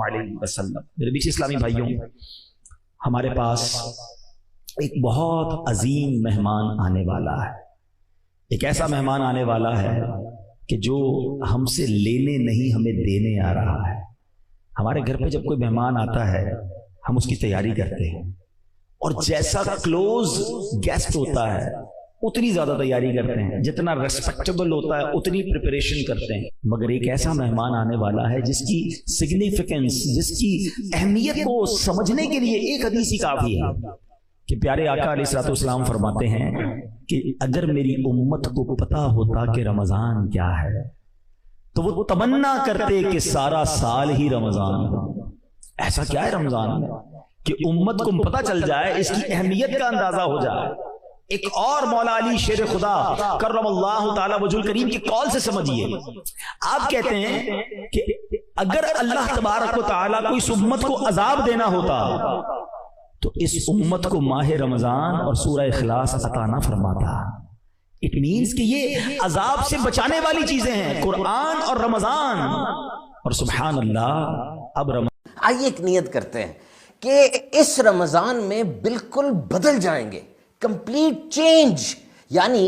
علیہ وسلم۔ میرے بیچ اسلامی بھائیوں، ہمارے پاس ایک بہت عظیم مہمان آنے والا ہے۔ ایک ایسا مہمان آنے والا ہے کہ جو ہم سے لینے نہیں ہمیں دینے آ رہا ہے۔ ہمارے گھر پہ جب کوئی مہمان آتا ہے ہم اس کی تیاری کرتے ہیں، اور جیسا کلوز گیسٹ ہوتا ہے اتنی زیادہ تیاری کرتے ہیں، جتنا ریسپیکٹیبل ہوتا ہے اتنی پریپریشن کرتے ہیں۔ مگر ایک ایسا مہمان آنے والا ہے جس کی سگنیفیکنس، جس کی اہمیت کو سمجھنے کے لیے ایک حدیث ہی کافی ہے کہ پیارے آقا علیہ الصلوۃ والسلام فرماتے ہیں کہ اگر میری امت کو پتا ہوتا کہ رمضان کیا ہے تو وہ تمنا کرتے کہ سارا سال ہی رمضان ہو۔ ایسا کیا ہے رمضان میں کہ امت کو پتا چل جائے، اس کی اہمیت کا اندازہ ہو جائے۔ ایک اور مولا علی شیر خدا کرم اللہ تعالی وجہ الکریم کی قول سے سمجھیے۔ آپ کہتے ہیں کہ اگر اللہ تبارک و تعالی کو اس امت کو عذاب دینا ہوتا تو اس امت کو ماہ رمضان اور سورہ اخلاص عطا نہ فرماتا۔ اٹ مینس کہ یہ عذاب سے بچانے والی چیزیں ہیں، قرآن اور رمضان۔ اور سبحان اللہ، اب آئیے ایک نیت کرتے ہیں کہ اس رمضان میں بالکل بدل جائیں گے، کمپلیٹ چینج۔ یعنی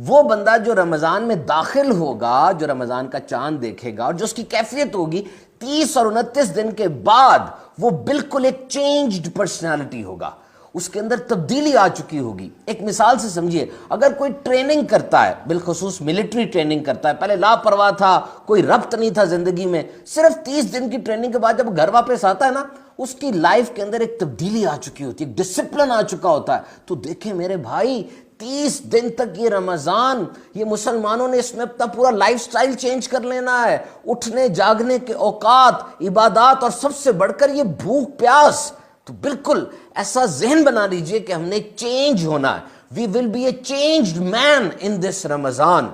وہ بندہ جو رمضان میں داخل ہوگا، جو رمضان کا چاند دیکھے گا، اور جو اس کی کیفیت ہوگی 30 اور 29 دن کے بعد، وہ بالکل ایک چینجڈ پرسنالٹی ہوگا، اس کے اندر تبدیلی آ چکی ہوگی۔ ایک مثال سے سمجھیے، اگر کوئی ٹریننگ کرتا ہے، بالخصوص ملٹری ٹریننگ کرتا ہے، پہلے لاپرواہ تھا، کوئی ربط نہیں تھا زندگی میں، صرف 30 دن کی ٹریننگ کے بعد جب گھر واپس آتا ہے نا، اس کی لائف کے اندر ایک تبدیلی آ چکی ہوتی ہے، ایک ڈسپلن آ چکا ہوتا ہے۔ تو دیکھیں میرے بھائی، 30 دن تک یہ رمضان، یہ مسلمانوں نے اس میں اپنا پورا لائف سٹائل چینج کر لینا ہے، اٹھنے جاگنے کے اوقات، عبادات، اور سب سے بڑھ کر یہ بھوک پیاس۔ تو بالکل ایسا ذہن بنا لیجئے کہ ہم نے چینج ہونا ہے۔ وی ول بی اے چینجڈ مین ان دس رمضان۔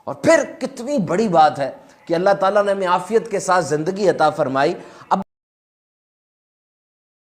اور پھر کتنی بڑی بات ہے کہ اللہ تعالیٰ نے ہمیں عافیت کے ساتھ زندگی عطا فرمائی۔ اب